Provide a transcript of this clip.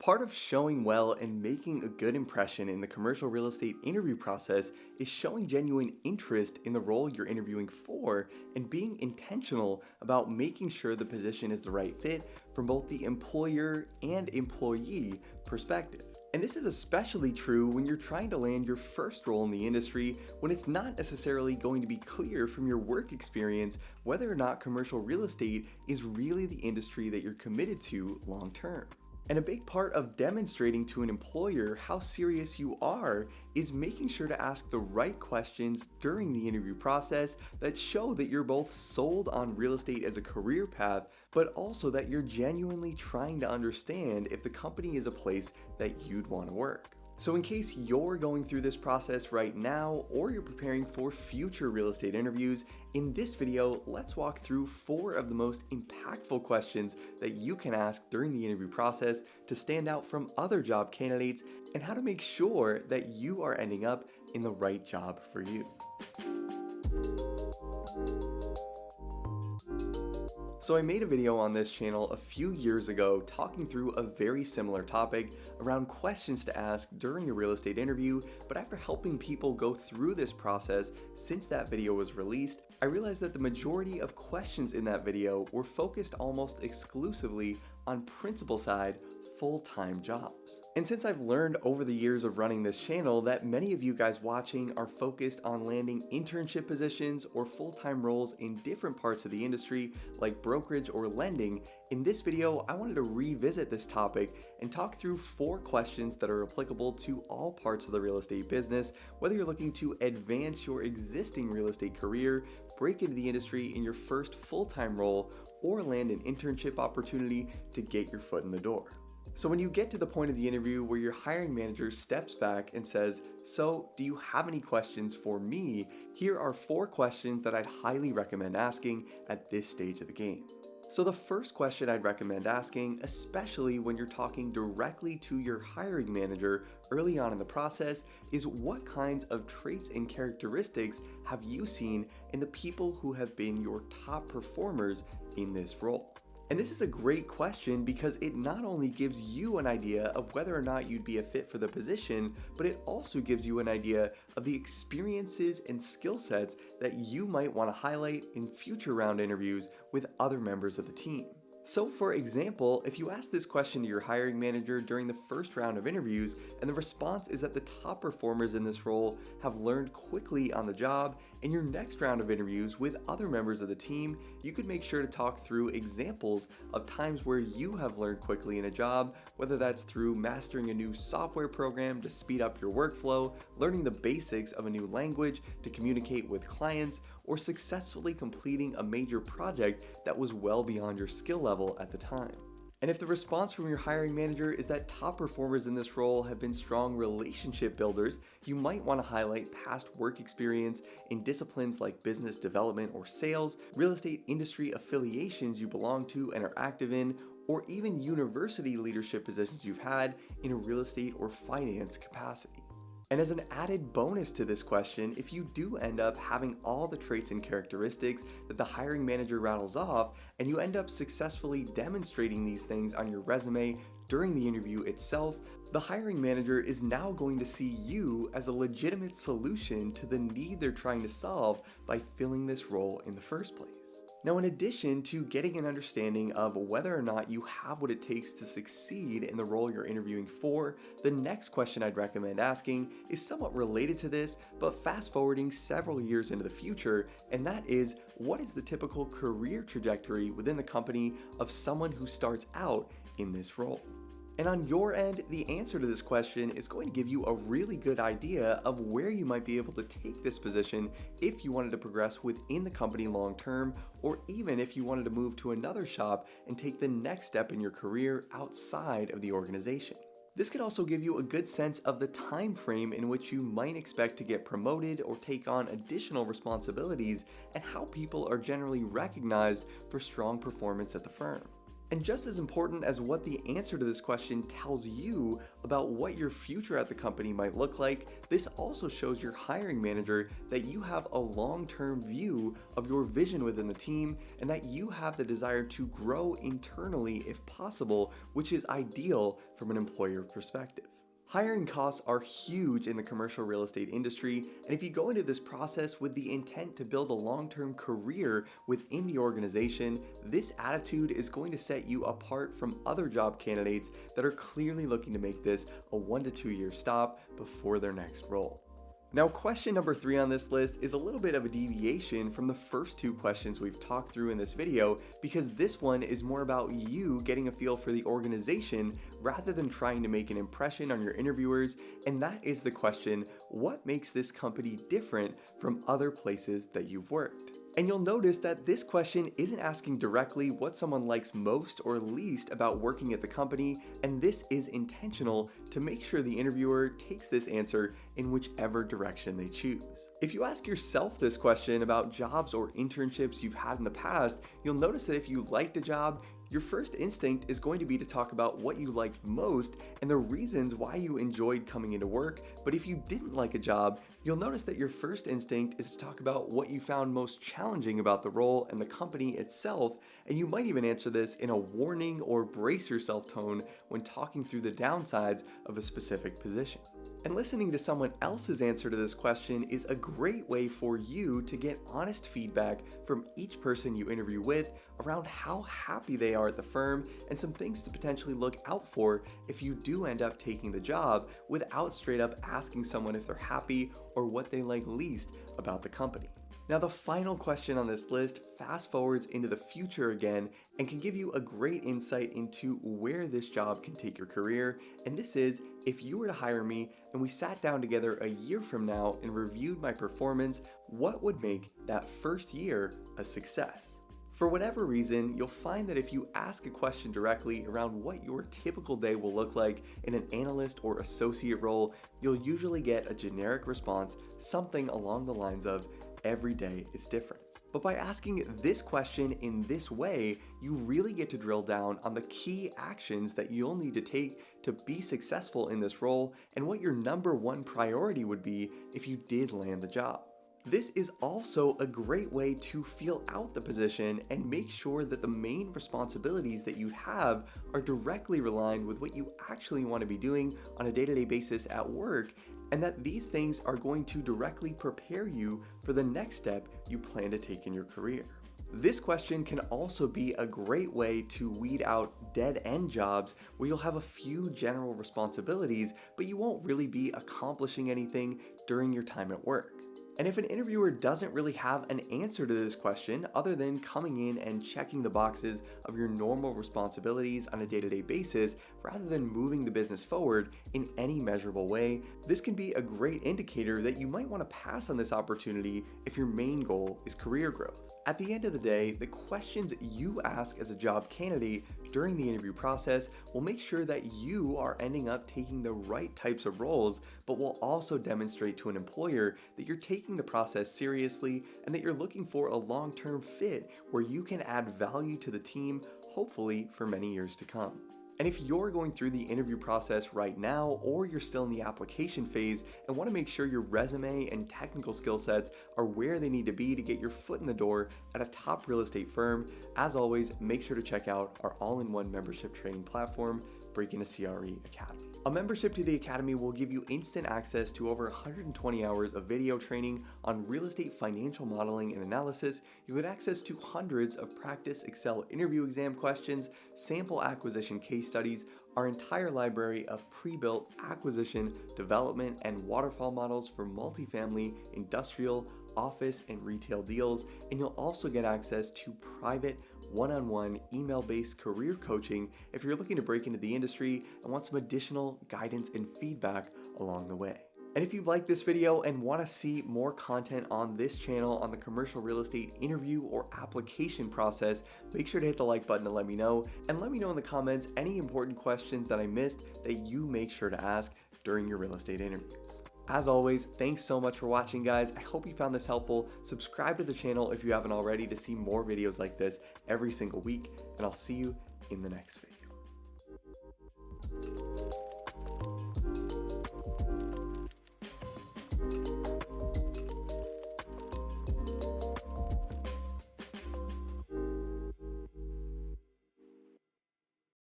Part of showing well and making a good impression in the commercial real estate interview process is showing genuine interest in the role you're interviewing for and being intentional about making sure the position is the right fit from both the employer and employee perspective. And this is especially true when you're trying to land your first role in the industry when it's not necessarily going to be clear from your work experience whether or not commercial real estate is really the industry that you're committed to long term. And a big part of demonstrating to an employer how serious you are is making sure to ask the right questions during the interview process that show that you're both sold on real estate as a career path, but also that you're genuinely trying to understand if the company is a place that you'd want to work. So in case you're going through this process right now or you're preparing for future real estate interviews, in this video, let's walk through 4 of the most impactful questions that you can ask during the interview process to stand out from other job candidates and how to make sure that you are ending up in the right job for you. So I made a video on this channel a few years ago talking through a very similar topic around questions to ask during a real estate interview, but after helping people go through this process since that video was released, I realized that the majority of questions in that video were focused almost exclusively on principal side full-time jobs. And since I've learned over the years of running this channel that many of you guys watching are focused on landing internship positions or full-time roles in different parts of the industry like brokerage or lending, in this video I wanted to revisit this topic and talk through 4 questions that are applicable to all parts of the real estate business, whether you're looking to advance your existing real estate career, break into the industry in your first full-time role, or land an internship opportunity to get your foot in the door. So when you get to the point of the interview where your hiring manager steps back and says, "So, do you have any questions for me?" Here are 4 questions that I'd highly recommend asking at this stage of the game. So the first question I'd recommend asking, especially when you're talking directly to your hiring manager early on in the process, is what kinds of traits and characteristics have you seen in the people who have been your top performers in this role? And this is a great question because it not only gives you an idea of whether or not you'd be a fit for the position, but it also gives you an idea of the experiences and skill sets that you might want to highlight in future round interviews with other members of the team. So for example, if you ask this question to your hiring manager during the first round of interviews and the response is that the top performers in this role have learned quickly on the job, in your next round of interviews with other members of the team, you could make sure to talk through examples of times where you have learned quickly in a job, whether that's through mastering a new software program to speed up your workflow, learning the basics of a new language to communicate with clients, or successfully completing a major project that was well beyond your skill level at the time. And if the response from your hiring manager is that top performers in this role have been strong relationship builders, you might want to highlight past work experience in disciplines like business development or sales, real estate industry affiliations you belong to and are active in, or even university leadership positions you've had in a real estate or finance capacity. And as an added bonus to this question, if you do end up having all the traits and characteristics that the hiring manager rattles off, and you end up successfully demonstrating these things on your resume during the interview itself, the hiring manager is now going to see you as a legitimate solution to the need they're trying to solve by filling this role in the first place. Now, in addition to getting an understanding of whether or not you have what it takes to succeed in the role you're interviewing for, the next question I'd recommend asking is somewhat related to this, but fast forwarding several years into the future, and that is, what is the typical career trajectory within the company of someone who starts out in this role? And on your end, the answer to this question is going to give you a really good idea of where you might be able to take this position if you wanted to progress within the company long term, or even if you wanted to move to another shop and take the next step in your career outside of the organization. This could also give you a good sense of the time frame in which you might expect to get promoted or take on additional responsibilities and how people are generally recognized for strong performance at the firm. And just as important as what the answer to this question tells you about what your future at the company might look like, this also shows your hiring manager that you have a long-term view of your vision within the team and that you have the desire to grow internally if possible, which is ideal from an employer perspective. Hiring costs are huge in the commercial real estate industry, and if you go into this process with the intent to build a long-term career within the organization, this attitude is going to set you apart from other job candidates that are clearly looking to make this a 1 to 2 year stop before their next role. Now, question number 3 on this list is a little bit of a deviation from the first 2 questions we've talked through in this video, because this one is more about you getting a feel for the organization rather than trying to make an impression on your interviewers, and that is the question, what makes this company different from other places that you've worked? And you'll notice that this question isn't asking directly what someone likes most or least about working at the company, and this is intentional to make sure the interviewer takes this answer in whichever direction they choose. If you ask yourself this question about jobs or internships you've had in the past, you'll notice that if you liked a job, your first instinct is going to be to talk about what you liked most and the reasons why you enjoyed coming into work. But if you didn't like a job, you'll notice that your first instinct is to talk about what you found most challenging about the role and the company itself. And you might even answer this in a warning or brace yourself tone when talking through the downsides of a specific position. And listening to someone else's answer to this question is a great way for you to get honest feedback from each person you interview with around how happy they are at the firm and some things to potentially look out for if you do end up taking the job, without straight up asking someone if they're happy or what they like least about the company. Now, the final question on this list fast forwards into the future again and can give you a great insight into where this job can take your career. And this is, if you were to hire me and we sat down together a year from now and reviewed my performance, what would make that first year a success? For whatever reason, you'll find that if you ask a question directly around what your typical day will look like in an analyst or associate role, you'll usually get a generic response, something along the lines of, every day is different. But by asking this question in this way, you really get to drill down on the key actions that you'll need to take to be successful in this role and what your number 1 priority would be if you did land the job. This is also a great way to feel out the position and make sure that the main responsibilities that you have are directly aligned with what you actually want to be doing on a day-to-day basis at work, and that these things are going to directly prepare you for the next step you plan to take in your career. This question can also be a great way to weed out dead-end jobs where you'll have a few general responsibilities, but you won't really be accomplishing anything during your time at work. And if an interviewer doesn't really have an answer to this question other than coming in and checking the boxes of your normal responsibilities on a day-to-day basis rather than moving the business forward in any measurable way, this can be a great indicator that you might want to pass on this opportunity if your main goal is career growth. At the end of the day, the questions you ask as a job candidate during the interview process will make sure that you are ending up taking the right types of roles, but will also demonstrate to an employer that you're taking the process seriously and that you're looking for a long-term fit where you can add value to the team, hopefully for many years to come. And if you're going through the interview process right now, or you're still in the application phase and want to make sure your resume and technical skill sets are where they need to be to get your foot in the door at a top real estate firm, as always, make sure to check out our all-in-one membership training platform, Break Into CRE Academy. A membership to the Academy will give you instant access to over 120 hours of video training on real estate financial modeling and analysis. You get access to hundreds of practice Excel interview exam questions, sample acquisition case studies, our entire library of pre-built acquisition, development, and waterfall models for multifamily, industrial, office, and retail deals, and you'll also get access to private one-on-one email-based career coaching if you're looking to break into the industry and want some additional guidance and feedback along the way. And if you like this video and want to see more content on this channel on the commercial real estate interview or application process, make sure to hit the like button to let me know, and let me know in the comments any important questions that I missed that you make sure to ask during your real estate interviews. As always, thanks so much for watching, guys. I hope you found this helpful. Subscribe to the channel if you haven't already to see more videos like this every single week, and I'll see you in the next video.